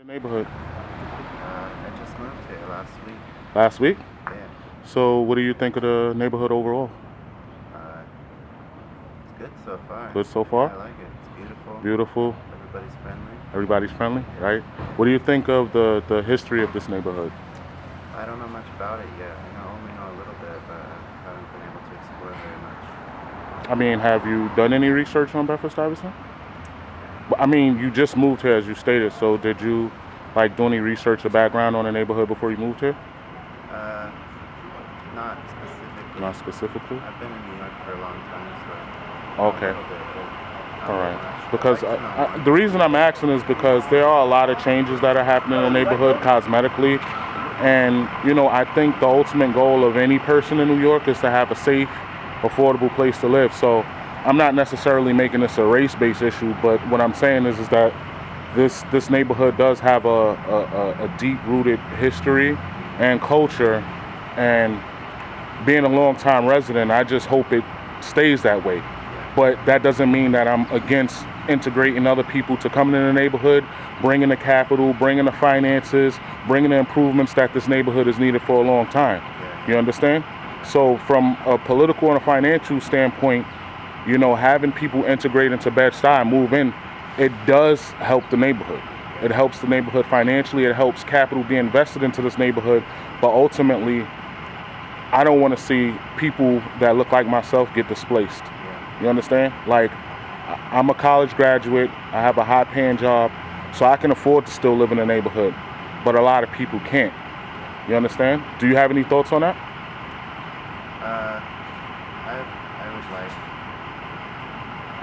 The neighborhood. I just moved here last week. Last week? Yeah. So what do you think of the neighborhood overall? It's good so far. Good so far? I like it. It's beautiful. Beautiful. Everybody's friendly. Everybody's friendly, right? What do you think of the history of this neighborhood? I don't know much about it yet. I only know a little bit, but I haven't been able to explore very much. I mean, have you done any research on Bedford Stuyvesant? I mean, you just moved here, as you stated. So did you do any research or background on the neighborhood before you moved here? Not specifically. Not specifically? I've been in New York for a long time, so Okay. a little bit, but All not right. much. Because I'd like to know the reason I'm asking is because there are a lot of changes that are happening in the neighborhood cosmetically. And, I think the ultimate goal of any person in New York is to have a safe, affordable place to live. So I'm not necessarily making this a race-based issue, but what I'm saying is that this neighborhood does have a deep-rooted history and culture. And being a long-time resident, I just hope it stays that way. But that doesn't mean that I'm against integrating other people to come into the neighborhood, bringing the capital, bringing the finances, bringing the improvements that this neighborhood has needed for a long time. You understand? So from a political and a financial standpoint, having people integrate into Bed-Stuy, move in, it does help the neighborhood. It helps the neighborhood financially. It helps capital be invested into this neighborhood. But ultimately, I don't want to see people that look like myself get displaced. You understand? I'm a college graduate. I have a high-paying job, so I can afford to still live in the neighborhood. But a lot of people can't. You understand? Do you have any thoughts on that? I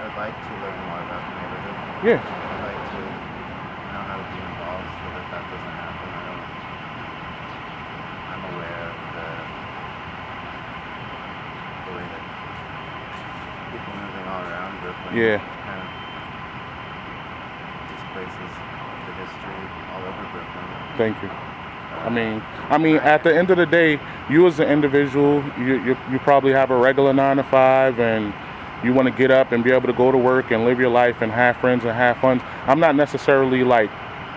would like to learn more about the neighborhood. Yeah. I'd like to know how to be involved so that doesn't happen. I'm aware of the way that people moving all around Brooklyn kind of displaces the history all over Brooklyn. Thank you. I mean, at the end of the day, you as an individual, you probably have a regular 9 to 5, and you want to get up and be able to go to work and live your life and have friends and have fun. I'm not necessarily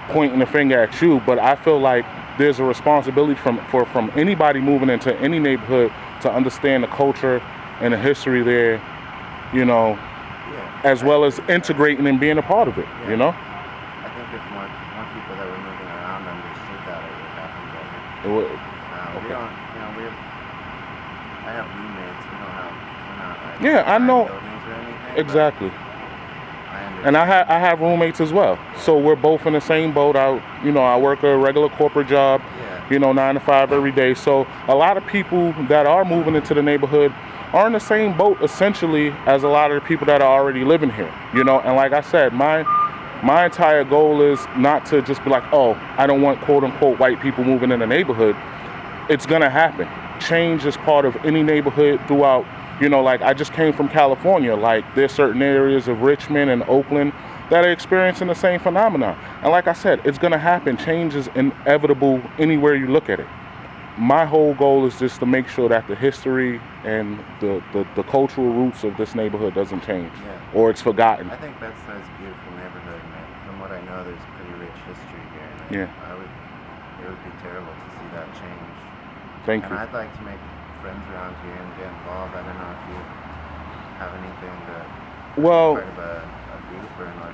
pointing the finger at you, but I feel like there's a responsibility from anybody moving into any neighborhood to understand the culture and the history there, as well as integrating and being a part of it, I think if more people that were moving around understood that, it would happen better. It would. Okay. I have roommates. We're not Yeah, I know. buildings or anything. Exactly. I And I have roommates as well. So we're both in the same boat. I work a regular corporate job, 9 to 5 every day. So a lot of people that are moving into the neighborhood are in the same boat essentially as a lot of the people that are already living here. And like I said, my entire goal is not to just be like, oh, I don't want quote unquote white people moving in the neighborhood. It's gonna happen. Change is part of any neighborhood throughout. I just came from California. There's certain areas of Richmond and Oakland that are experiencing the same phenomenon. And like I said, it's gonna happen. Change is inevitable anywhere you look at it. My whole goal is just to make sure that the history and the cultural roots of this neighborhood doesn't change or it's forgotten. think Bed-Stuy is a beautiful neighborhood, and from what I know, there's pretty rich history here. And it would be terrible to see that change. Thank you. And I'd like to make friends around here and get involved. I don't know if you have anything to part of a group or an organization.